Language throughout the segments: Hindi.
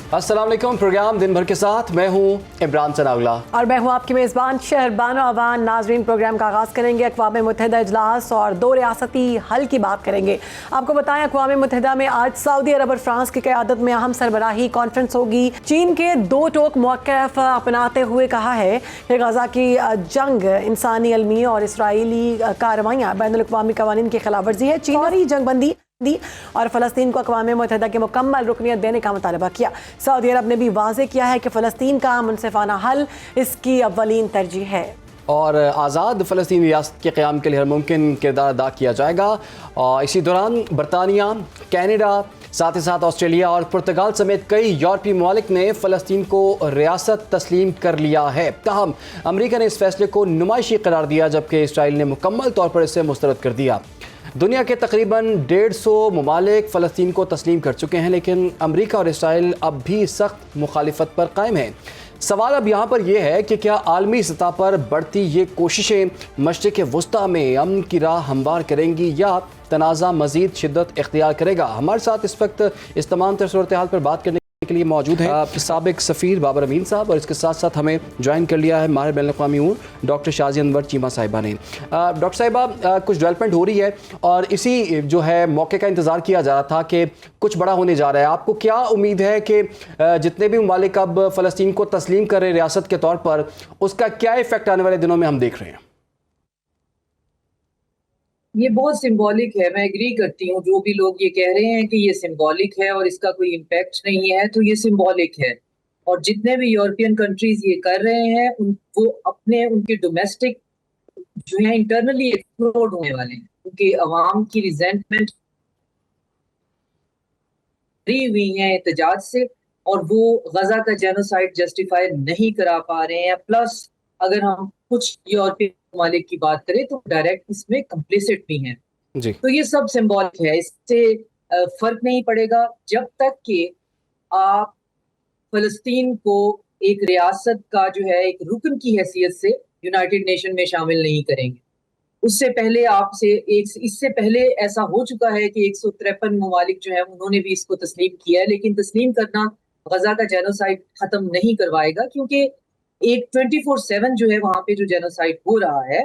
अस्सलाम वालेकुम। प्रोग्राम दिन भर के साथ मैं हूं इमरान सनाउल्ला और मैं हूं आपकी मेज़बान शहरबानो अवान। नाजरीन, प्रोग्राम का आगाज़ करेंगे अक़वाम मुत्तहिदा इजलास और 2 रियासती हल की बात करेंगे। आपको बताएं, अक़वाम मुत्तहिदा में आज सऊदी अरब और फ्रांस की क़यादत में अहम सरबराही कॉन्फ्रेंस होगी। चीन के 2 टोक मौक़िफ़ अपनाते हुए कहा है कि गज़ा की जंग इंसानी अलमी और इसराइली कार्रवाइयाँ बैनुल अक़वामी क़वानीन की खिलाफ वर्जी है। चीन और जंगबंदी और फ़लस्तीन को अक़वाम मुत्तहिदा की मुकम्मल रुकनियत देने का मुतालबा किया। सऊदी अरब ने भी वाज़े किया है कि फ़लस्तीन का मुनसिफ़ाना हल इसकी अव्वलीन तरजीह है और आज़ाद फ़लस्तीन रियासत के क़याम के लिए हर मुमकिन किरदार अदा किया जाएगा। और इसी दौरान बरतानिया, कैनेडा, साथ ही साथ ऑस्ट्रेलिया और पुर्तगाल समेत कई यूरोपीय ममालिक ने फ़लस्तीन को रियासत तस्लीम कर लिया है। ताहम अमरीका ने इस फैसले को नुमाइशी करार दिया, जबकि इसराइल ने मुकम्मल तौर पर इसे मुस्तरद कर दिया। दुनिया के तकरीबन 150 ममालिक फ़लस्तीन को तस्लीम कर चुके हैं, लेकिन अमरीका और इसराइल अब भी सख्त मुखालिफत पर कायम है। सवाल अब यहाँ पर यह है कि क्या आलमी सतह पर बढ़ती ये कोशिशें मशरिक़ वुस्ता में अमन की राह हमवार करेंगी या तनाज़ा मज़ीद शिद्दत इख्तियार करेगा। हमारे साथ इस वक्त इस तमाम तर सूरत हाल पर बात करने के लिए मौजूद है साबिक सफ़ीर बाबर अमीन साहब, और इसके साथ साथ हमें ज्वाइन कर लिया है माहिर बैनुल-अक़वामी उमूर डॉक्टर शाज़िया अनवर चीमा साहिबा ने। डॉक्टर साहिबा, कुछ डेवलपमेंट हो रही है और इसी जो है मौके का इंतज़ार किया जा रहा था कि कुछ बड़ा होने जा रहा है। आपको क्या उम्मीद है कि जितने भी ममालिक अब फ़लस्तीन को तस्लीम कर रहे हैं रियासत के तौर पर, उसका क्या इफ़ेक्ट आने वाले दिनों में हम देख रहे हैं? ये बहुत सिंबॉलिक है। मैं एग्री करती हूँ, जो भी लोग ये कह रहे हैं कि ये सिंबॉलिक है और इसका कोई इम्पैक्ट नहीं है, तो ये सिंबॉलिक है। और जितने भी यूरोपियन कंट्रीज ये कर रहे हैं वो अपने उनके डोमेस्टिक जो है इंटरनली एक्सप्लोड होने वाले हैं, क्योंकि अवाम की रिजेंटमेंट भरी हुई है एहतजाज से, और वो गजा का जेनोसाइड जस्टिफाई नहीं करा पा रहे हैं। प्लस अगर हम कुछ यूरोपियन ममालिक की बात करें तो डायरेक्ट इसमें कंप्लिसिट भी हैं। जी। तो ये सब सिंबॉलिक है। इससे फर्क नहीं पड़ेगा जब तक कि आप फलस्तीन को एक रियासत का जो है एक रुकन की हैसियत से यूनाइटेड नेशन में शामिल नहीं करेंगे। उससे पहले इससे पहले ऐसा हो चुका है कि 153 ममालिक जो है उन्होंने भी इसको तस्लीम किया है, लेकिन तस्लीम करना गजा का जेनोसाइड खत्म नहीं करवाएगा, क्योंकि एक 24/7 जो है वहां पे जो जेनोसाइड हो रहा है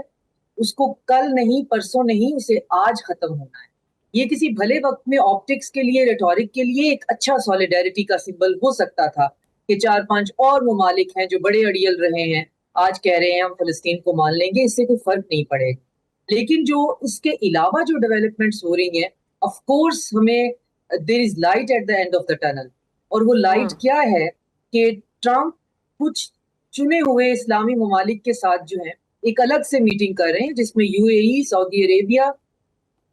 उसको कल नहीं, परसों नहीं, उसे आज खत्म होना है। ये किसी भले वक्त में ऑप्टिक्स के लिए, रेटोरिक के लिए एक अच्छा सॉलिडेरिटी का सिंबल हो सकता था कि 4-5 और ममालिक हैं जो बड़े अड़ियल रहे हैं, आज कह रहे हैं हम फलस्तीन को मान लेंगे, इससे कोई फर्क नहीं पड़ेगा। लेकिन जो इसके अलावा जो डेवलपमेंट्स हो रही हैं, ऑफ कोर्स हमें there is light at the end of the tunnel. और वो लाइट क्या है कि ट्रंप कुछ चुने हुए इस्लामी ममालिक के साथ जो है एक अलग से मीटिंग कर रहे हैं, जिसमें यूएई, सऊदी अरेबिया,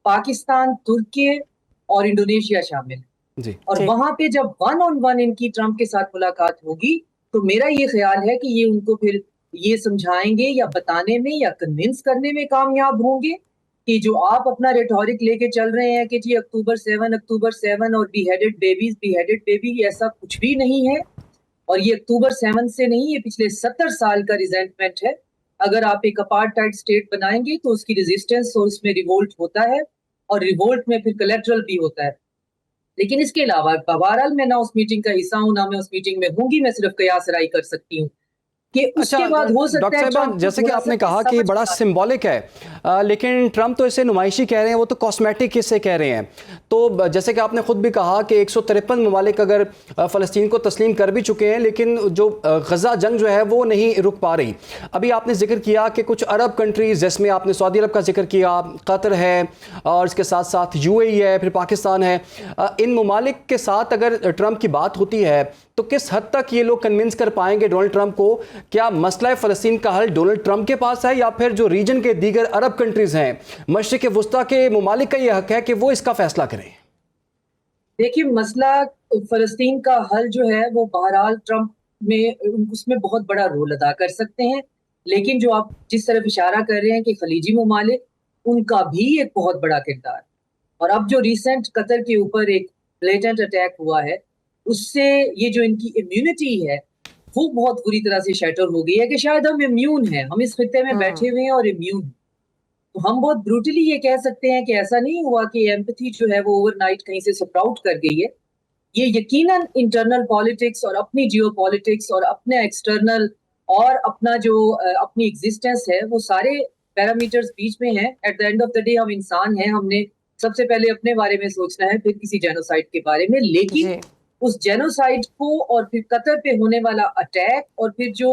पाकिस्तान, तुर्की और इंडोनेशिया शामिल है। जी। और वहां पे जब 1-on-1 इनकी ट्रंप के साथ मुलाकात होगी, तो मेरा ये ख्याल है कि ये उनको फिर ये समझाएंगे या बताने में या कन्विंस करने में कामयाब होंगे कि जो आप अपना रेटोरिक लेके चल रहे हैं कि जी अक्टूबर 7 और बिहेडेड बेबी, ऐसा कुछ भी नहीं है। और ये अक्टूबर 7 से नहीं, ये पिछले 70 साल का रिजेंटमेंट है। अगर आप एक अपार्टाइड स्टेट बनाएंगे तो उसकी रेजिस्टेंस और उसमें रिवोल्ट होता है, और रिवोल्ट में फिर कोलैटरल भी होता है। लेकिन इसके अलावा बहरहाल मैं ना उस मीटिंग का हिस्सा हूं, ना मैं उस मीटिंग में होंगी, मैं सिर्फ कयास राय कर सकती हूँ कि अच्छा उसके बाद हो सकता डॉक्टर है साहिबा, ट्रंप को जैसे कि थोड़ा आपने सा कहा कि बड़ा समझ सिंबॉलिक है, लेकिन ट्रंप तो इसे नुमाइशी कह रहे हैं, वो तो कॉस्मेटिक इसे कह रहे हैं। तो जैसे कि आपने खुद भी कहा कि 153 ममालिक अगर फ़लस्तीन को तस्लीम कर भी चुके हैं, लेकिन जो गजा जंग जो है वो नहीं रुक पा रही। अभी आपने जिक्र किया कि कुछ अरब कंट्रीज़, जिसमें आपने सऊदी अरब का जिक्र किया, कतर है और इसके साथ साथ यूएई है, फिर पाकिस्तान है, इन ममालिक के साथ अगर ट्रंप की बात होती है तो किस हद तक ये लोग कन्विंस कर पाएंगे डोनाल्ड ट्रंप को? क्या मसला फ़लस्तीन का हल डोनाल्ड ट्रंप के पास है, या फिर जो रीजन के दीगर अरब कंट्रीज़ हैं, मशरिक़ वुस्ता के ममालिक का ये हक है कि वो इसका फैसला करें? देखिए, मसला फलस्तीन का हल जो है वो बहरहाल ट्रंप में उसमें बहुत बड़ा रोल अदा कर सकते हैं। लेकिन जो आप जिस तरफ इशारा कर रहे हैं कि खलीजी ममालिक, उनका भी एक बहुत बड़ा किरदार। और अब जो रिसेंट कतर के ऊपर एक ब्लेटेंट अटैक हुआ है, उससे ये जो इनकी इम्यूनिटी है वो बहुत बुरी तरह से शैटर हो गई है कि शायद हम इम्यून हैं, हम इस खित्ते में बैठे हुए हैं और इम्यून हैं। तो हम बहुत ब्रूटली ये कह सकते हैं कि ऐसा नहीं हुआ कि एम्पैथी जो है वो ओवरनाइट कहीं से स्प्राउट कर गई है। ये यकीनन इंटरनल पॉलिटिक्स और अपनी जियो पॉलिटिक्स और अपने एक्सटर्नल और अपना जो अपनी एग्जिस्टेंस है, वो सारे पैरामीटर्स बीच में हैं। Eight the end of the day हम इंसान हैं, हमने सबसे पहले अपने बारे में सोचना है, फिर किसी जेनोसाइड के बारे में। लेकिन जी उस जेनोसाइड को और फिर कतर पे होने वाला अटैक और फिर जो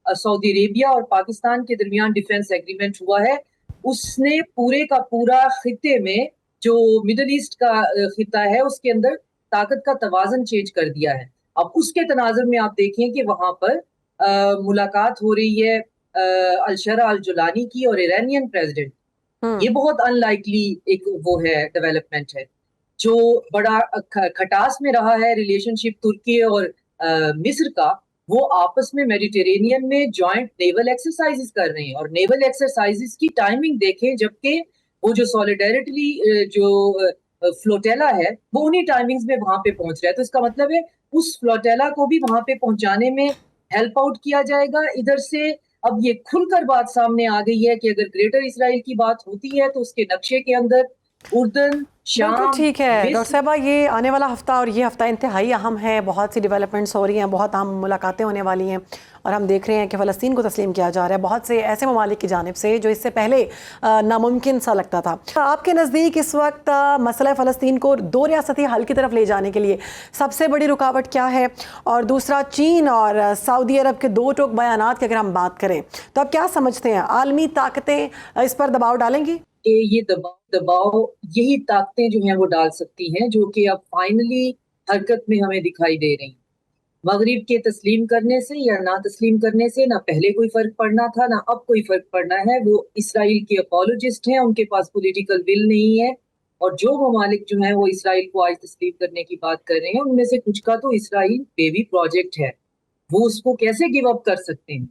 सऊदी अरेबिया और पाकिस्तान के दरमियान डिफेंस एग्रीमेंट हुआ है, उसने पूरे का पूरा खिते में जो मिडल ईस्ट का खिता है उसके अंदर ताकत का तवाजन चेंज कर दिया है। अब उसके तनाजुर में आप देखें कि वहां पर मुलाकात हो रही है अलशरा अल जुलानी की और ईरानियन प्रेसिडेंट। ये बहुत अनलाइकली एक वो है, डेवलपमेंट है। जो बड़ा खटास में रहा है रिलेशनशिप तुर्की और मिस्र का, वो आपस में मेडिटेरेनियन में जॉइंट नेवल एक्सरसाइजेस कर रहे हैं। और नेवल एक्सरसाइजेस की टाइमिंग देखें, जबकि वो जो सॉलिडेरिटी जो फ्लोटेला है वो उन्हीं टाइमिंग्स में वहां पे पहुंच रहा है। तो इसका मतलब है उस फ्लोटेला को भी वहां पे पहुंचाने में हेल्प आउट किया जाएगा इधर से। अब ये खुलकर बात सामने आ गई है कि अगर ग्रेटर इसराइल की बात होती है तो उसके नक्शे के अंदर उर्दन, बिल्कुल शाम, ठीक है डॉक्टर मिस्र। साहबा, ये आने वाला हफ्ता और ये हफ्ता इंतहाई अहम है। बहुत सी डेवलपमेंट्स हो रही हैं, बहुत अहम मुलाकातें होने वाली हैं और हम देख रहे हैं कि फ़लस्तीन को तस्लीम किया जा रहा है बहुत से ऐसे ममालिक की जानिब से जो इससे पहले नामुमकिन सा लगता था। आपके नज़दीक इस वक्त मसला फ़लस्तीन को दो रियासती हल की तरफ ले जाने के लिए सबसे बड़ी रुकावट क्या है? और दूसरा, चीन और सऊदी अरब के दो टोक बयानात की अगर हम बात करें तो आप क्या समझते हैं, आलमी ताकतें इस पर दबाव डालेंगी? ये दबाव यही ताकतें जो हैं वो डाल सकती हैं, जो कि अब फाइनली हरकत में हमें दिखाई दे रही हैं। मगरिब के तस्लीम करने से या ना तस्लीम करने से ना पहले कोई फर्क पड़ना था, ना अब कोई फर्क पड़ना है। वो इसराइल के अपोलोजिस्ट हैं, उनके पास पॉलिटिकल विल नहीं है। और जो ममालिक जो हैं वो इसराइल को आज तस्लीम करने की बात कर रहे हैं, उनमें से कुछ का तो इसराइल बेबी प्रोजेक्ट है। वो उसको कैसे गिव अप कर सकते हैं?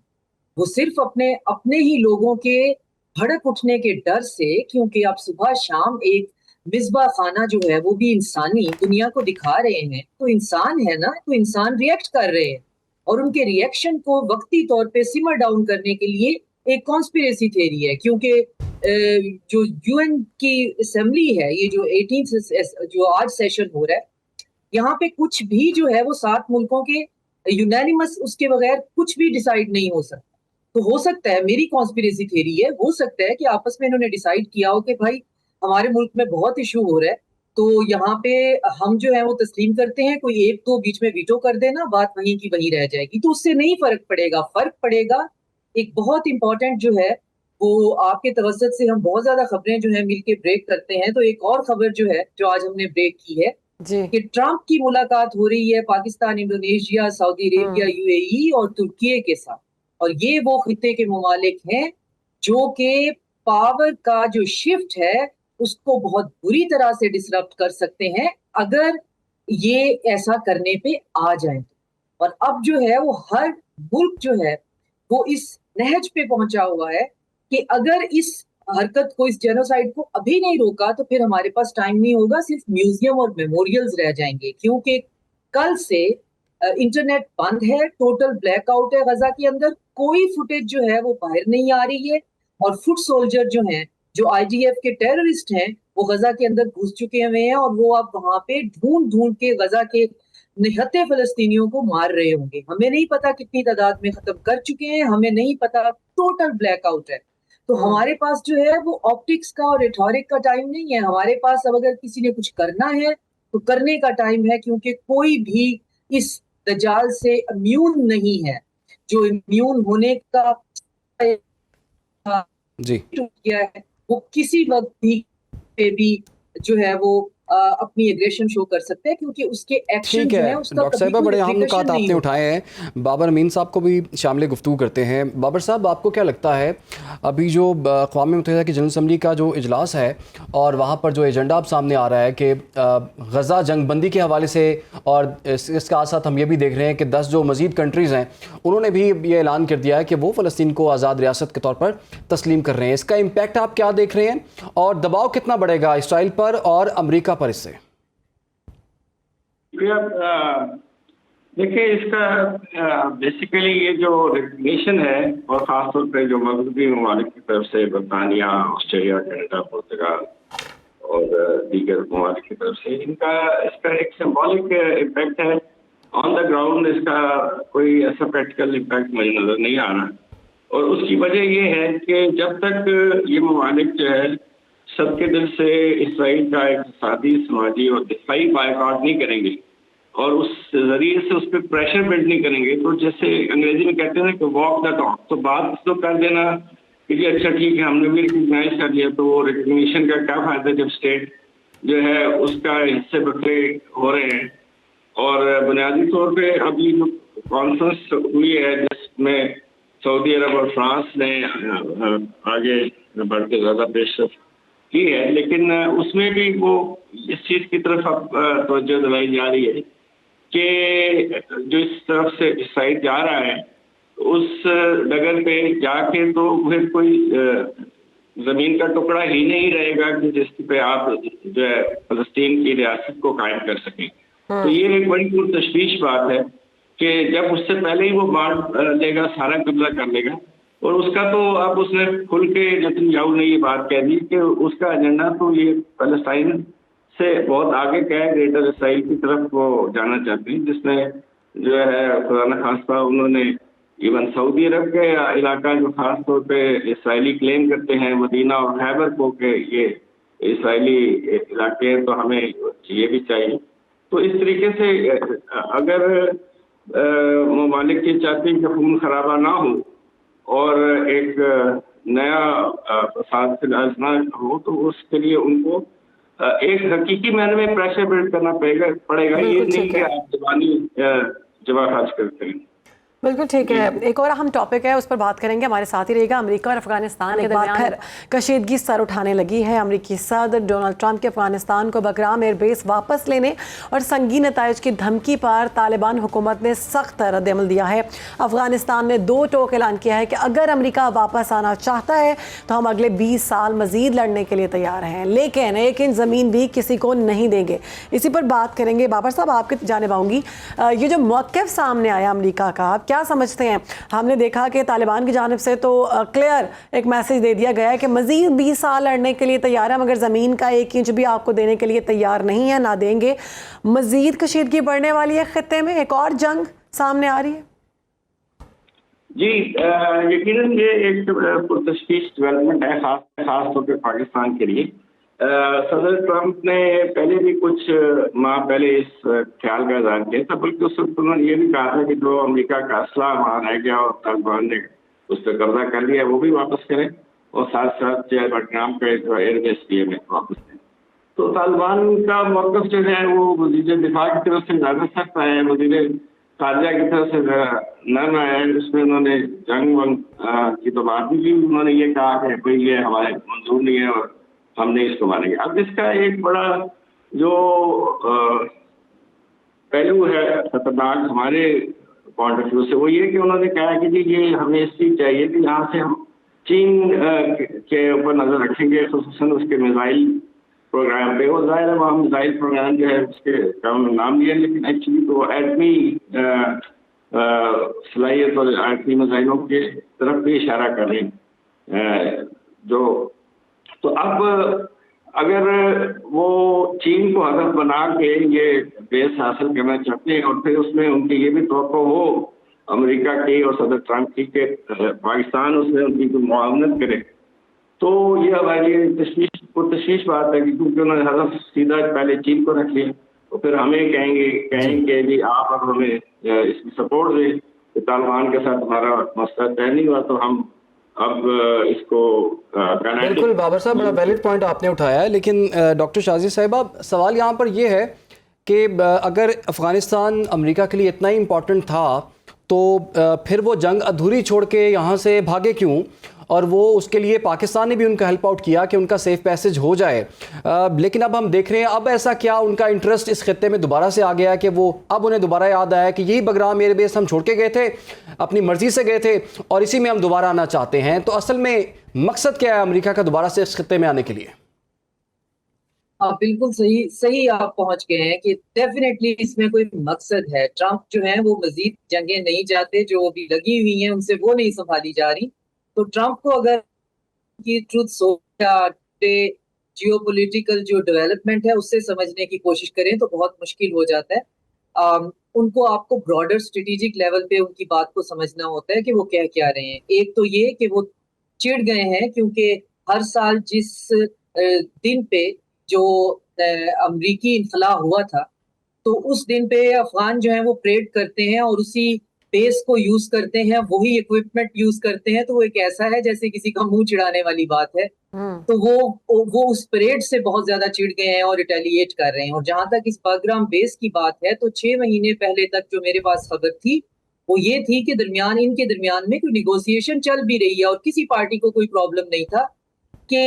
वो सिर्फ अपने अपने ही लोगों के भड़क उठने के डर से, क्योंकि आप सुबह शाम एक मिसबा खाना जो है वो भी इंसानी दुनिया को दिखा रहे हैं, तो इंसान है ना, तो इंसान रिएक्ट कर रहे हैं। और उनके रिएक्शन को वक्ती तौर पे सिमर डाउन करने के लिए एक कॉन्स्पिरेसी थ्योरी है। क्योंकि जो यूएन की असेंबली है, ये जो 18 जो आज सेशन हो रहा है, यहाँ पे कुछ भी जो है वो 7 मुल्कों के यूनानिमस उसके बगैर कुछ भी डिसाइड नहीं हो सकता। तो हो सकता है, मेरी कॉन्स्पिरेसी थ्योरी है, हो सकता है कि आपस में इन्होंने डिसाइड किया हो कि भाई हमारे मुल्क में बहुत इशू हो रहा है, तो यहाँ पे हम जो है वो तस्लीम करते हैं, कोई एक दो बीच में वीटो कर देना, बात वहीं की वहीं रह जाएगी। तो उससे नहीं फर्क पड़ेगा। फर्क पड़ेगा एक बहुत इंपॉर्टेंट जो है वो, आपके तवज्जुह से हम बहुत ज्यादा खबरें जो है मिलके ब्रेक करते हैं, तो एक और खबर जो है जो आज हमने ब्रेक की है जी कि ट्रंप की मुलाकात हो रही है Pakistan, Indonesia, Saudi Arabia, UAE और तुर्की के साथ। और ये वो खिते के ममालिक हैं जो कि पावर का जो शिफ्ट है उसको बहुत बुरी तरह से डिसरप्ट कर सकते हैं अगर ये ऐसा करने पे आ जाए। और अब जो है वो हर मुल्क जो है वो इस नहज पे पहुंचा हुआ है कि अगर इस हरकत को, इस जेनोसाइड को अभी नहीं रोका तो फिर हमारे पास टाइम नहीं होगा, सिर्फ म्यूजियम और मेमोरियल्स रह जाएंगे। क्योंकि कल से इंटरनेट बंद है, टोटल ब्लैकआउट है गजा के अंदर, कोई फुटेज जो है वो बाहर नहीं आ रही है। और फुट सोल्जर जो हैं, जो आईडीएफ के टेररिस्ट हैं, वो गजा के अंदर घुस चुके हुए हैं और वो अब वहां पे ढूंढ ढूंढ के गजा के निहत्ते फलस्तीनियों को मार रहे होंगे। हमें नहीं पता कितनी तादाद में खत्म कर चुके हैं, हमें नहीं पता, टोटल ब्लैकआउट है। तो हमारे पास जो है वो ऑप्टिक्स का और रिटोरिक का टाइम नहीं है। हमारे पास अब अगर किसी ने कुछ करना है तो करने का टाइम है, क्योंकि कोई भी इस दजाल से इम्यून नहीं है। जो इम्यून होने का जी किया है वो किसी वक्त भी पे भी जो है वो अपनी एग्रेशन शो कर सकते हैं, क्योंकि उसके एक्शन ठीक जो है है उसका डॉक्टर कभी साहब, कोई बड़े अहम repercussion नुकात नहीं आपने होता। उठाए हैं। बाबर अमीन साहब को भी शामिल गुफ्तगू करते हैं। बाबर साहब, आपको क्या लगता है अभी जो अक़वाम मुत्तहिदा की जनरल असम्बली का जो इजलास है और वहाँ पर जो एजेंडा अब सामने आ रहा है कि गज़ा जंगबंदी के हवाले से, और इसके साथ साथ हम ये भी देख रहे हैं कि 10 जो मज़ीद कंट्रीज़ हैं उन्होंने भी ये ऐलान कर दिया है कि वो फ़लस्तीन को आज़ाद रियासत के तौर पर तस्लीम कर रहे हैं। इसका इम्पैक्ट आप क्या देख रहे हैं और दबाव कितना बढ़ेगा इसराइल पर और अमरीका पर इससे? देखिए, इसका बेसिकली ये जो रिकग्निशन है और ख़ासतौर पे जो मगरबी ममालिक की तरफ से बरतानिया, ऑस्ट्रेलिया, कनाडा, पुर्तगाल और दीगर ममालिक की तरफ से, इसका एक सिंबॉलिक इम्पैक्ट है। ऑन द ग्राउंड इसका कोई ऐसा प्रैक्टिकल इम्पैक्ट मुझे नजर नहीं आ रहा, और उसकी वजह ये है कि जब तक ये ममालिक जो है सबके दिल से इसराइल का इक़्तिसादी, समाजी और दिफाई बायकॉट नहीं करेंगे और उस जरिए से उस पर प्रेशर बिल्ड नहीं करेंगे, तो जैसे अंग्रेजी में कहते हैं ना कि वॉक द टॉक, तो बात तो कर देना कि जी अच्छा ठीक है हमने भी रिकग्नाइज कर लिया, तो वो रिकग्निशन का क्या फायदा जब स्टेट जो है उसका हिस्से बखरे हो रहे हैं। और बुनियादी तौर पे अभी जो कॉन्फ्रेंस हुई है जिसमें सऊदी अरब और फ्रांस ने आगे बढ़ के ज़्यादा पेशरफ की है, लेकिन उसमें भी वो इस चीज़ की तरफ अब तवज्जो दिलाई जा रही है कि जो इस तरफ से इसराइल जा रहा है उस डगर पे जाके तो फिर कोई जमीन का टुकड़ा ही नहीं रहेगा कि जिस पे आप जो है फलस्तीन की रियासत को कायम कर सकें। तो ये एक बड़ी पुरतशवीश बात है कि जब उससे पहले ही वो बांट लेगा, सारा कब्जा कर लेगा, और उसका तो अब उसने खुल के नेतन्याहू ने ये बात कह दी कि उसका एजेंडा तो ये फलस्तीन से बहुत आगे का है, ग्रेटर इसराइल की तरफ वो जाना चाहते हैं, जिसमें जो है खुदा न खास्ता उन्होंने इवन सऊदी अरब के इलाका जो खास तौर पे इसराइली क्लेम करते हैं मदीना और खैबर को कि ये इसराइली इलाके हैं, तो हमें ये भी चाहिए। तो इस तरीके से अगर ममालिक ये चाहते हैं कि खून खराबा ना हो और एक नया फसाद ना हो, तो उसके लिए उनको एक हकीकी मायने में प्रेशर बिल्ड करना पड़ेगा। ये नहीं कि आप जवानी जवा खर्च करते हैं। बिल्कुल ठीक है। एक और अहम टॉपिक है, उस पर बात करेंगे, हमारे साथ ही रहेगा। अमेरिका और अफगानिस्तान के दरमियान कशीदगी सर उठाने लगी है। अमेरिकी सदर डोनाल्ड ट्रंप के अफगानिस्तान को बकराम एयरबेस वापस लेने और संगीन नताइज की धमकी पर तालिबान हुकूमत ने सख्त रद्दअमल दिया है। अफगानिस्तान ने दो टोक ऐलान किया है कि अगर अमेरिका वापस आना चाहता है तो हम अगले 20 साल मजीद लड़ने के लिए तैयार हैं, लेकिन एक इंच ज़मीन भी किसी को नहीं देंगे। इसी पर बात करेंगे। बाबर साहब, आपकी जानिब आऊँगी। ये जो मौक़िफ़ सामने आया अमेरिका का, क्या समझते हैं? हमने देखा कि तालिबान की जानिब से तो क्लियर एक मैसेज दे दिया गया है कि मजीद 20 साल लड़ने के लिए तैयार है, मगर ज़मीन का 1 इंच भी आपको देने के लिए तैयार नहीं है, ना देंगे। मजीद कशीदगी बढ़ने वाली है खित्ते में, एक और जंग सामने आ रही है। जी यकीनन ये एक पुरतशवीश डेवलपमेंट है, खास तौर पर पाकिस्तान के लिए। सदर ट्रंप ने पहले भी कुछ माह पहले इस ख्याल का इज़हार किया था, बल्कि उस वक्त उन्होंने ये भी कहा था कि जो अमेरिका का असला वहाँ रह गया और तालिबान ने उस पर कब्जा कर लिया वो भी वापस करें, और साथ साथ जो बटनाम का जो एयरबेस भी है वापस करें। तो तालिबान का मौक़िफ़ जो है वो वज़ीर दिफा की तरफ से ज़्यादा सख्त आया है, वज़ीर खारजा की तरफ से नरम आया है। उसमें उन्होंने जंग वंग की तो बात भी की, उन्होंने ये कहा कि भाई ये हमारे मंजूर नहीं है और हम नहीं इसको मानेंगे। अब इसका एक बड़ा जो पहलू है खतरनाक हमारे पॉइंट ऑफ व्यू से, वो ये कि उन्होंने कहा कि जी ये हमें इस चीज़ चाहिए कि यहाँ से हम चीन के ऊपर नज़र रखेंगे, खुसूसन उसके मिसाइल प्रोग्राम पे। वो ज़ाहिर है वहाँ मिसाइल प्रोग्राम जो है उसके नाम लिया, लेकिन एक्चुअली तो एटमी सलाहियत और एटमी मिसाइलों के तरफ भी इशारा कर रहे हैं। तो अब अगर वो चीन को हदफ बना के ये बेस हासिल करना चाहते हैं और फिर उसमें उनकी ये भी तवक्को हो अमेरिका की और सदर ट्रंप की कि पाकिस्तान उसमें उनकी कोई मुआवनत करे, तो ये हमारी तशवीश बात है कि क्योंकि उन्होंने हदफ सीधा पहले चीन को रख लिया, तो फिर हमें कहेंगे जी आप अब हमें इसमें सपोर्ट दें, तालिबान के साथ हमारा मसला तय नहीं हुआ तो हम अब इसको बिल्कुल बाबर साहब, बड़ा वैलिड पॉइंट आपने उठाया है, लेकिन डॉक्टर शाजी साहिबा सवाल यहाँ पर यह है कि अगर अफ़गानिस्तान अमेरिका के लिए इतना ही इम्पोर्टेंट था तो फिर वो जंग अधूरी छोड़ के यहाँ से भागे क्यों? और वो उसके लिए पाकिस्तान ने भी उनका हेल्प आउट किया कि उनका सेफ पैसेज हो जाए, लेकिन अब हम देख रहे हैं अब ऐसा क्या उनका इंटरेस्ट इस खित्ते में दोबारा से आ गया कि वो अब उन्हें दोबारा याद आया कि यही बगराम एयरबेस हम छोड़ के गए थे, अपनी मर्जी से गए थे और इसी में हम दोबारा आना चाहते हैं। तो असल में मकसद क्या है अमेरिका का दोबारा से इस खित्ते में आने के लिए? बिल्कुल सही आप पहुंच गए हैं कि डेफिनेटली इसमें कोई मकसद है। ट्रंप जो है वो मजीद जंगें नहीं चाहते, जो अभी लगी हुई हैं उनसे वो नहीं संभाली जा रही। तो ट्रंप को अगर की ट्रूथ सोचा जियोपॉलिटिकल जो डेवलपमेंट है उससे समझने की कोशिश करें तो बहुत मुश्किल हो जाता है। उनको आपको ब्रॉडर स्ट्रेटेजिक लेवल पे उनकी बात को समझना होता है कि वो कह क्या रहे हैं। एक तो ये कि वो चिढ़ गए हैं क्योंकि हर साल जिस दिन पे जो अमरीकी इन्फला हुआ था, तो उस दिन पे अफगान जो है वो परेड करते हैं और उसी बेस को यूज करते हैं, वही इक्विपमेंट यूज करते हैं। तो वो एक ऐसा है जैसे किसी का मुंह चिढ़ाने वाली बात है। तो वो उस परेड से बहुत ज्यादा चिढ़ गए हैं और रिटेलिएट कर रहे हैं। और जहां तक इस बागराम बेस की बात है, तो 6 महीने पहले तक जो मेरे पास खबर थी वो ये थी कि इनके दरमियान में कोई निगोशिएशन चल भी रही है और किसी पार्टी को कोई प्रॉब्लम नहीं था कि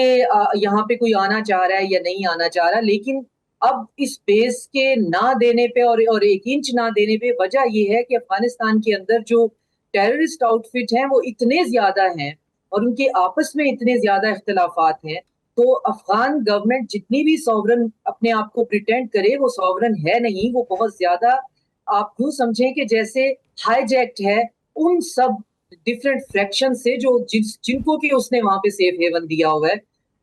यहाँ पे कोई आना चाह रहा है या नहीं आना चाह रहा। लेकिन अब इस बेस के ना देने पे और 1 इंच ना देने पे वजह ये है कि अफगानिस्तान के अंदर जो टेररिस्ट आउटफिट हैं वो इतने ज्यादा हैं और उनके आपस में इतने ज्यादा इख्तिलाफात हैं। तो अफगान गवर्नमेंट जितनी भी सॉवरन अपने आप को प्रिटेंड करे, वो सॉवरन है नहीं। वो बहुत ज्यादा, आप यूं समझें कि जैसे हाईजैक्ट है उन सब डिफरेंट फ्रैक्शन से जो जिनको कि उसने वहां पे सेफ हेवन दिया हुआ है।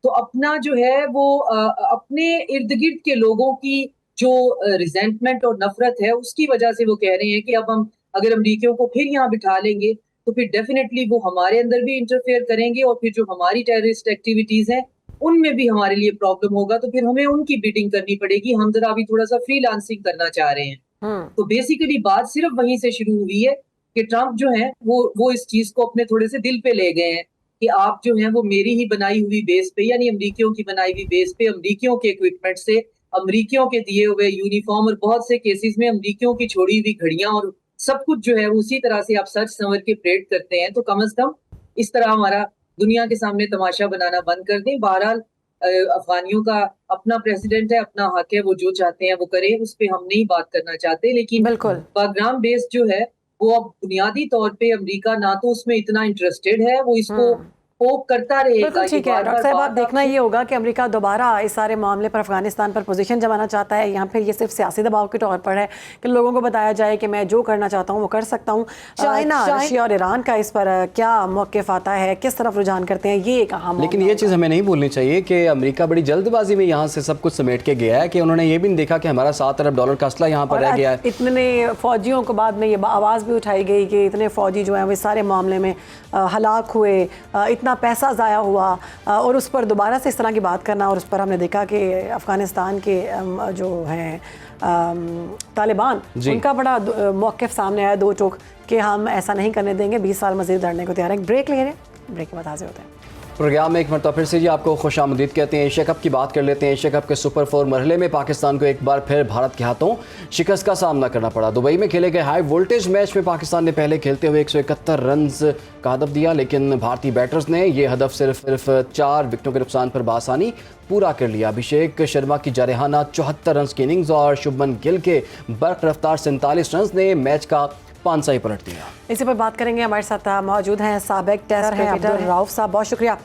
तो अपना जो है वो अपने इर्द गिर्द के लोगों की जो रिजेंटमेंट और नफरत है उसकी वजह से वो कह रहे हैं कि अब हम अगर अमरीकियों को फिर यहाँ बिठा लेंगे तो फिर डेफिनेटली वो हमारे अंदर भी इंटरफेयर करेंगे और फिर जो हमारी टेररिस्ट एक्टिविटीज हैं उनमें भी हमारे लिए प्रॉब्लम होगा। तो फिर हमें उनकी बीटिंग करनी पड़ेगी। हम जरा अभी थोड़ा सा फ्रीलांसिंग करना चाह रहे हैं। तो बेसिकली बात सिर्फ वहीं से शुरू हुई है कि ट्रंप जो है वो इस चीज को अपने थोड़े से दिल पे ले गए हैं कि आप जो है वो मेरी ही बनाई हुई बेस पे, यानी अमरीकियों की बनाई हुई बेस पे, अमरीकियों के इक्विपमेंट से, अमरीकियों के दिए हुए यूनिफॉर्म और बहुत से केसेस में अमरीकियों की छोड़ी हुई घड़ियां और सब कुछ जो है उसी तरह से आप सच संवर के परेड करते हैं। तो कम से कम इस तरह हमारा दुनिया के सामने तमाशा बनाना बंद कर दें। बहरहाल अफगानियों का अपना प्रेसिडेंट है, अपना हक है, वो जो चाहते हैं वो करें, उस पर हम नहीं बात करना चाहते। लेकिन बागराम बेस जो है वो अब बुनियादी तौर पे अमेरिका ना तो उसमें इतना इंटरेस्टेड है, वो इसको पोक करता रहेगा। बिल्कुल ठीक है डॉक्टर साहब, आप देखना ये होगा कि अमेरिका दोबारा इस सारे मामले पर अफगानिस्तान पर पोजीशन जमाना चाहता है, यहाँ फिर ये सिर्फ सियासी दबाव के तौर पर है कि लोगों को बताया जाए कि मैं जो करना चाहता हूँ वो कर सकता हूँ। चाइना, रशिया और ईरान का इस पर क्या मौक़िफ़ आता है, किस तरफ रुझान करते हैं, ये एक अहम। लेकिन ये चीज़ हमें नहीं भूलनी चाहिए कि अमेरिका बड़ी जल्दबाजी में यहाँ से सब कुछ समेट के गया है कि उन्होंने ये भी नहीं देखा कि हमारा $7 अरब का असला यहाँ पर रह गया है। इतने फौजियों को बाद में ये आवाज़ भी उठाई गई कि इतने फौजी जो हैं वो सारे मामले में हलाक हुए, इतना पैसा ज़ाया हुआ और उस पर दोबारा से इस तरह की बात करना। और उस पर हमने देखा कि अफ़गानिस्तान के जो हैं तालिबान, उनका बड़ा मौक़िफ़ सामने आया, दो टोक, कि हम ऐसा नहीं करने देंगे, 20 साल मज़ीद लड़ने को तैयार हैं। ब्रेक ले रहे हैं, ब्रेक के बाद हाजिर होते हैं। प्रोग्राम में एक मरतबा फिर से जी आपको खुशामदीद कहते हैं। एशिया कप की बात कर लेते हैं। एशिया कप के सुपर 4 मरहले में पाकिस्तान को एक बार फिर भारत के हाथों शिकस्त का सामना करना पड़ा। दुबई में खेले गए हाई वोल्टेज मैच में पाकिस्तान ने पहले खेलते हुए 171 रन का हदफ दिया, लेकिन भारतीय बैटर्स ने यह हदफ सिर्फ 4 विकेटों के नुकसान पर बासानी पूरा कर लिया। अभिषेक शर्मा की जारहाना 74 रन की इनिंग्स और शुभमन गिल के बर्क रफ्तार 47 रन ने मैच का पांसा ही पलट दिया। इसी पर बात करेंगे। हमारे साथ मौजूद हैं साबिक टेस्ट क्रिकेटर राउफ साहब, बहुत शुक्रिया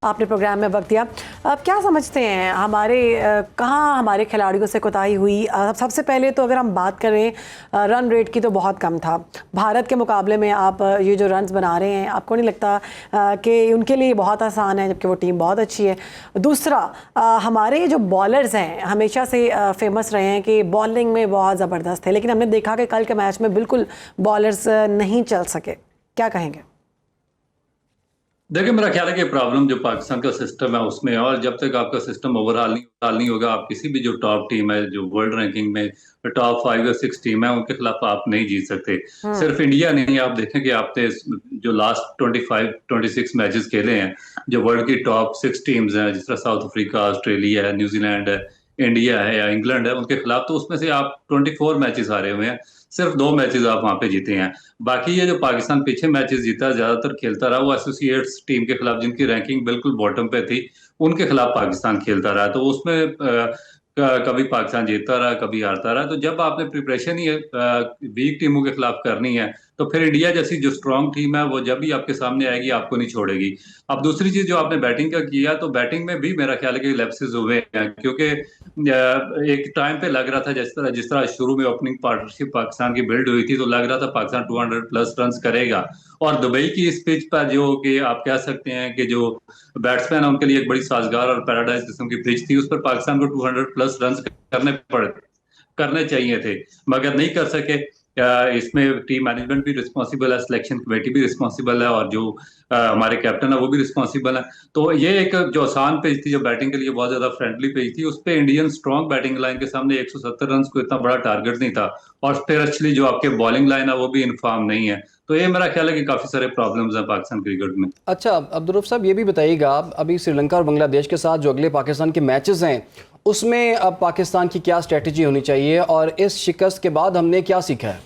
आपने प्रोग्राम में वक्त दिया। अब क्या समझते हैं कहाँ हमारे खिलाड़ियों से कोताही हुई? सबसे पहले तो अगर हम बात करें रन रेट की, तो बहुत कम था भारत के मुकाबले में। आप ये जो रन्स बना रहे हैं, आपको नहीं लगता कि उनके लिए बहुत आसान है, जबकि वो टीम बहुत अच्छी है? दूसरा, हमारे जो बॉलर्स हैं हमेशा से फेमस रहे हैं कि बॉलिंग में बहुत ज़बरदस्त है, लेकिन हमने देखा कि कल के मैच में बिल्कुल बॉलर्स नहीं चल सके। क्या कहेंगे? देखिए, मेरा ख्याल है कि प्रॉब्लम जो पाकिस्तान का सिस्टम है उसमें, और जब तक आपका सिस्टम ओवरऑल नहीं होगा, आप किसी भी जो टॉप टीम है, जो वर्ल्ड रैंकिंग में टॉप 5 या 6 टीम है, उनके खिलाफ आप नहीं जीत सकते। सिर्फ इंडिया नहीं, आप देखें कि आपने जो लास्ट 26 मैचेस खेले हैं, जो वर्ल्ड की टॉप 6 टीम्स हैं, जिस तरह साउथ अफ्रीका, ऑस्ट्रेलिया है, न्यूजीलैंड है, इंडिया है या इंग्लैंड है, उनके खिलाफ तो उसमें से आप 24 मैचेस हारे हुए हैं, सिर्फ 2 मैचेस आप वहां पे जीते हैं। बाकी ये जो पाकिस्तान पीछे मैचेस जीता, ज्यादातर खेलता रहा वो एसोसिएट्स टीम के खिलाफ, जिनकी रैंकिंग बिल्कुल बॉटम पे थी, उनके खिलाफ पाकिस्तान खेलता रहा। तो उसमें कभी पाकिस्तान जीतता रहा, कभी हारता रहा। तो जब आपने प्रिपरेशन ही वीक टीमों के खिलाफ करनी है, तो फिर इंडिया जैसी जो स्ट्रांग टीम है वो जब भी आपके सामने आएगी आपको नहीं छोड़ेगी। अब दूसरी चीज जो आपने बैटिंग का किया, तो बैटिंग में भी मेरा ख्याल है कि लैप्सेस हुए हैं, क्योंकि एक टाइम पे लग रहा था जिस तरह शुरू में ओपनिंग पार्टनरशिप पाकिस्तान की बिल्ड हुई थी, तो लग रहा था पाकिस्तान 200 प्लस रन करेगा। और दुबई की इस पिच पर जो कि आप कह सकते हैं कि जो बैट्समैन है उनके लिए एक बड़ी साजगार और पैराडाइज किस्म की पिच थी, उस पर पाकिस्तान को 200 प्लस रन करने चाहिए थे, मगर नहीं कर सके। इसमें टीम मैनेजमेंट भी रिस्पॉन्सिबल है, सिलेक्शन कमेटी भी रिस्पॉन्सिबल है, और जो हमारे कैप्टन है वो भी रिस्पॉन्सिबल है। तो ये एक जो आसान पेज थी, जो बैटिंग के लिए बहुत ज्यादा फ्रेंडली पेज थी, उस पे इंडियन स्ट्रॉन्ग बैटिंग लाइन के सामने 170 रन को इतना बड़ा टारगेट नहीं था। और फिर एक्चुअली जो आपके बॉलिंग लाइन है वो भी इनफॉर्म नहीं है। तो ये मेरा ख्याल है कि काफी सारे प्रॉब्लम्स हैं पाकिस्तान क्रिकेट में। अच्छा अब्दुल रऊफ साहब, ये भी बताइएगा, अभी श्रीलंका और बांग्लादेश के साथ जो अगले पाकिस्तान के मैचेस हैं उसमें अब पाकिस्तान की क्या स्ट्रेटजी होनी चाहिए और इस शिकस्त के बाद हमने क्या सीखा है?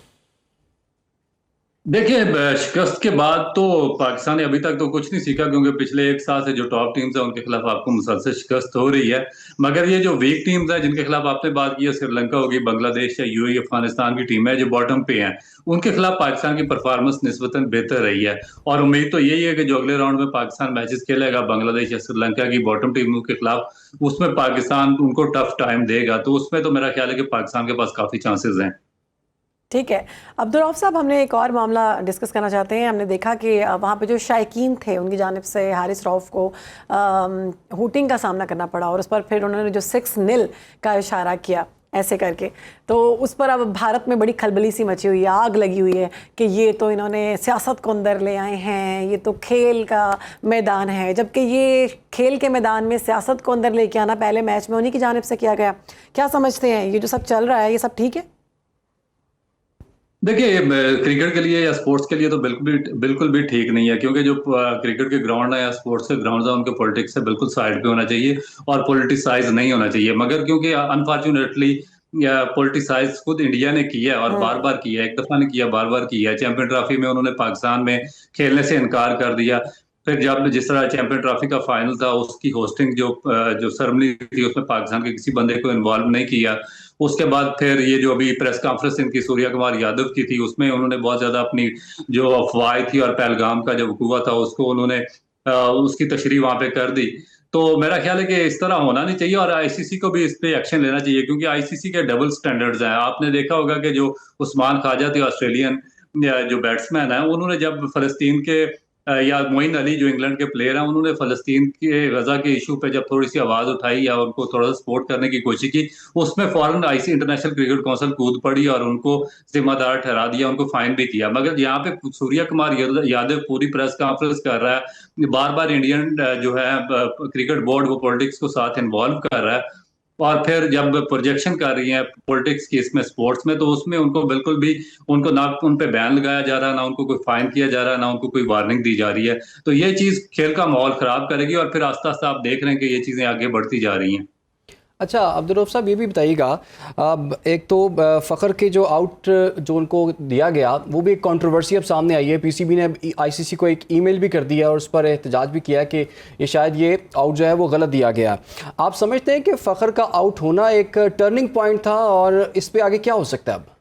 देखिए, शिकस्त के बाद तो पाकिस्तान ने अभी तक तो कुछ नहीं सीखा, क्योंकि पिछले एक साल से जो टॉप टीम्स हैं उनके खिलाफ आपको मुसलसल शिकस्त हो रही है। मगर ये जो वीक टीम्स हैं जिनके खिलाफ आपने बात की है, श्रीलंका होगी, बांग्लादेश या यूएई अफगानिस्तान की टीम है जो बॉटम पे हैं, उनके खिलाफ पाकिस्तान की परफॉर्मेंस निस्बतन बेहतर रही है। और उम्मीद तो यही है कि जो अगले राउंड में पाकिस्तान मैचेस खेलेगा बांग्लादेश या श्रीलंका की बॉटम टीमों के खिलाफ, उसमें पाकिस्तान उनको टफ टाइम देगा। तो उसमें तो मेरा ख्याल है कि पाकिस्तान के पास काफी चांसेस हैं। ठीक है अब्दुल रऊफ साहब, हमने एक और मामला डिस्कस करना चाहते हैं। हमने देखा कि वहाँ पे जो शायकीन थे उनकी जानिब से हारिस रऊफ को हुटिंग का सामना करना पड़ा, और उस पर फिर उन्होंने जो 6-0 का इशारा किया ऐसे करके, तो उस पर अब भारत में बड़ी खलबली सी मची हुई है, आग लगी हुई है कि ये तो इन्होंने सियासत को अंदर ले आए हैं, ये तो खेल का मैदान है, जबकि ये खेल के मैदान में सियासत को अंदर लेके आना पहले मैच में उन्हीं की जानिब से किया गया। क्या समझते हैं, ये जो सब चल रहा है ये सब ठीक है? देखिए, क्रिकेट के लिए या स्पोर्ट्स के लिए तो बिल्कुल भी ठीक नहीं है, क्योंकि जो क्रिकेट के ग्राउंड है या स्पोर्ट्स के ग्राउंड है उनके पॉलिटिक्स से बिल्कुल साइड पे होना चाहिए और पॉलिटिसाइज नहीं होना चाहिए। मगर क्योंकि अनफॉर्चुनेटली या पॉलिटिसाइज खुद इंडिया ने किया है, और बार बार किया है, एक दफा नहीं किया, बार बार किया है। चैंपियन ट्रॉफी में उन्होंने पाकिस्तान में खेलने से इनकार कर दिया। फिर जब जिस तरह चैंपियन ट्रॉफी का फाइनल था, उसकी होस्टिंग जो सेरेमनी थी उसमें पाकिस्तान के किसी बंदे को इन्वॉल्व नहीं किया। उसके बाद फिर ये जो अभी प्रेस कॉन्फ्रेंस इनकी सूर्या कुमार यादव की थी, उसमें उन्होंने बहुत ज्यादा अपनी जो अफवाह थी और पहलगाम का जो वकूआ था उसको उन्होंने उसकी तशरीह वहां पे कर दी। तो मेरा ख्याल है कि इस तरह होना नहीं चाहिए, और आईसीसी को भी इस पे एक्शन लेना चाहिए, क्योंकि आईसीसी के डबल स्टैंडर्ड्स हैं। आपने देखा होगा कि जो उस्मान ख्वाजा थे ऑस्ट्रेलियन जो बैट्समैन है, उन्होंने जब फलस्तीन के या मोइन अली जो इंग्लैंड के प्लेयर हैं, उन्होंने फलस्तीन के गजा के इशू पे जब थोड़ी सी आवाज उठाई या उनको थोड़ा सा सपोर्ट करने की कोशिश की, उसमें फौरन आईसी इंटरनेशनल क्रिकेट काउंसिल कूद पड़ी और उनको जिम्मेदार ठहरा दिया, उनको फाइन भी किया। मगर यहाँ पे सूर्या कुमार यादव पूरी प्रेस कॉन्फ्रेंस कर रहा है, बार बार इंडियन जो है क्रिकेट बोर्ड वो पॉलिटिक्स को साथ इन्वॉल्व कर रहा है, और फिर जब प्रोजेक्शन कर रही है पॉलिटिक्स की इसमें स्पोर्ट्स में, तो उसमें उनको बिल्कुल भी उनको ना उन पे बैन लगाया जा रहा है, ना उनको कोई फाइन किया जा रहा है, ना उनको कोई वार्निंग दी जा रही है। तो ये चीज खेल का माहौल खराब करेगी, और फिर आस्ता आस्ता आप देख रहे हैं कि ये चीजें आगे बढ़ती जा रही हैं। अच्छा अब्दुल रऊफ साहब, ये भी बताइएगा, अब एक तो फ़खर के जो आउट जो उनको दिया गया वो भी एक कंट्रोवर्सी अब सामने आई है। पीसीबी ने आईसीसी को एक ईमेल भी कर दिया और उस पर एहतजाज भी किया कि ये शायद ये आउट जो है वो गलत दिया गया। आप समझते हैं कि फ़खर का आउट होना एक टर्निंग पॉइंट था और इस पर आगे क्या हो सकता है अब?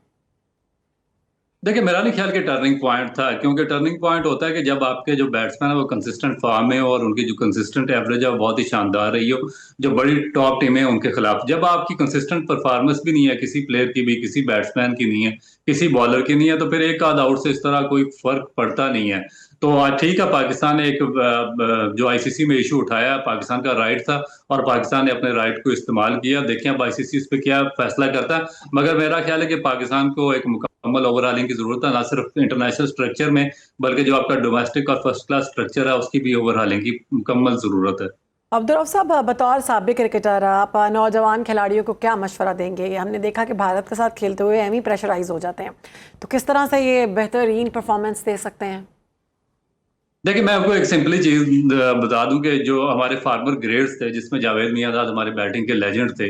देखिए, मेरा नहीं ख्याल कि टर्निंग पॉइंट था, क्योंकि टर्निंग पॉइंट होता है कि जब आपके जो बैट्समैन है वो कंसिस्टेंट फॉर्म में और उनकी जो कंसिस्टेंट एवरेज है वो बहुत ही शानदार रही हो, जो बड़ी टॉप टीमें हैं उनके खिलाफ। जब आपकी कंसिस्टेंट परफॉर्मेंस भी नहीं है, किसी प्लेयर की भी, किसी बैट्समैन की नहीं है, किसी बॉलर की नहीं है, तो फिर एक आध आउट से इस तरह कोई फर्क पड़ता नहीं है। तो ठीक है, पाकिस्तान ने एक जो आईसीसी में इशू उठाया, पाकिस्तान का राइट था और पाकिस्तान ने अपने राइट को इस्तेमाल किया। देखें अब आईसीसी इस पे क्या फैसला करता है। मगर मेरा ख्याल है कि पाकिस्तान को एक मुकम्मल ओवरऑलिंग की जरूरत है, ना सिर्फ इंटरनेशनल स्ट्रक्चर में बल्कि जो आपका डोमेस्टिक और फर्स्ट क्लास स्ट्रक्चर है उसकी भी ओवरऑलिंग की मुकम्मल जरूरत है। अब्दुल रऊफ साहब, बतौर साबिक क्रिकेटर आप नौजवान खिलाड़ियों को क्या मशवरा देंगे? हमने देखा कि भारत के साथ खेलते हुए एम ही प्रेशराइज हो जाते हैं, तो किस तरह से ये बेहतरीन परफॉर्मेंस दे सकते हैं? देखिए, मैं आपको एक सिंपली चीज बता दूं कि जो हमारे फार्मर ग्रेड्स थे, जिसमें जावेद मियांदाद हमारे बैटिंग के लेजेंड थे,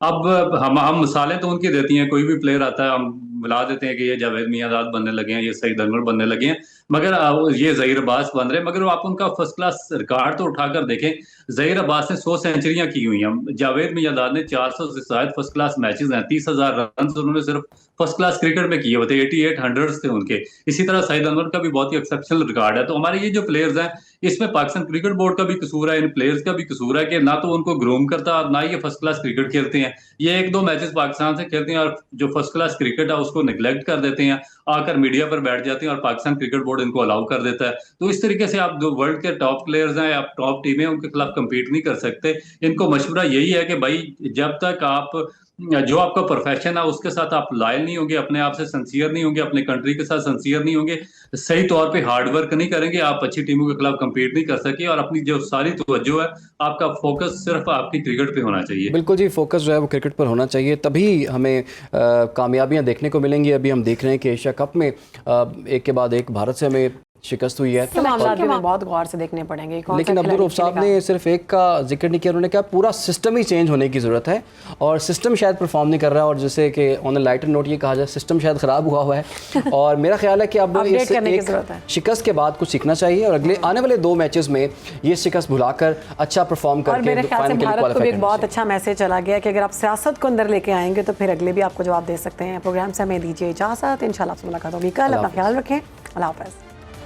अब हम मिसालें तो उनकी देती हैं, कोई भी प्लेयर आता है हम मिला देते हैं कि ये जावेद मियांदाद बनने लगे हैं, ये सईद अनवर बनने लगे हैं, मगर ये जहीर अब्बास बन रहे हैं। मगर आप उनका फर्स्ट क्लास रिकॉर्ड तो उठाकर देखें, जहीर अब्बास ने 100 सेंचुरियां की हुई हैं, जावेद मियांदाद ने 400 से शायद फर्स्ट क्लास मैचेस हैं, 30,000 रन उन्होंने सिर्फ फर्स्ट क्लास क्रिकेट में किए हुए थे, 88 हंड्रेड्स थे उनके। इसी तरह सईद अनवर का भी बहुत ही एक्सेप्शनल रिकॉर्ड है। तो हमारे ये जो प्लेयर्स हैं, इसमें पाकिस्तान क्रिकेट बोर्ड का भी कसूर है, इन प्लेयर्स का भी कसूर है कि ना तो उनको ग्रूम करता और ना ही ये फर्स्ट क्लास क्रिकेट खेलते हैं। ये 1-2 मैचेस पाकिस्तान से खेलते हैं और जो फर्स्ट क्लास क्रिकेट है उसको निगलेक्ट कर देते हैं, आकर मीडिया पर बैठ जाते हैं और पाकिस्तान क्रिकेट बोर्ड इनको अलाउ कर देता है। तो इस तरीके से आप जो वर्ल्ड के टॉप प्लेयर्स हैं या टॉप टीमें, उनके खिलाफ कम्पीट नहीं कर सकते। इनको मशवरा यही है कि भाई जब तक आप जो आपका प्रोफेशन है उसके साथ आप लॉयल नहीं होंगे, अपने आप से सिंसियर नहीं होंगे, अपने कंट्री के साथ सिंसियर नहीं होंगे, सही तौर पे हार्ड वर्क नहीं करेंगे, आप अच्छी टीमों के खिलाफ कम्पीट नहीं कर सके और अपनी जो सारी तवज्जो है, आपका फोकस सिर्फ आपकी क्रिकेट पे होना चाहिए। बिल्कुल जी, फोकस जो है वो क्रिकेट पर होना चाहिए, तभी हमें कामयाबियां देखने को मिलेंगी। अभी हम देख रहे हैं कि एशिया कप में एक के बाद एक भारत से हमें शिकस्त हुई है। मामला भी हमें बहुत गौर से देखने पड़ेंगे। लेकिन अब्दुल रऊफ साहब ने सिर्फ एक का जिक्र नहीं किया, उन्होंने कहा पूरा सिस्टम ही चेंज होने की ज़रूरत है और सिस्टम शायद परफॉर्म नहीं कर रहा है, और जैसे कि ऑन अ लाइटर नोट ये कहा जाए सिस्टम शायद ख़राब हुआ है और मेरा ख्याल है कि अब इससे एक शिकस्त के बाद कुछ सीखना चाहिए और अगले आने वाले 2 मैचेस में ये शिकस्त भुलाकर अच्छा परफॉर्म करके और मेरे ख्याल से भारत को भी एक बहुत अच्छा मैसेज चला गया कि अगर आप सियासत को अंदर लेके आएंगे तो फिर अगले भी आपको जवाब दे सकते हैं। प्रोग्राम से हमें दीजिए इजाज़त, इंशाल्लाह आपसे मुलाकात होगी कल। अपना ख्याल रखें, अल्लाह हाफ़िज़।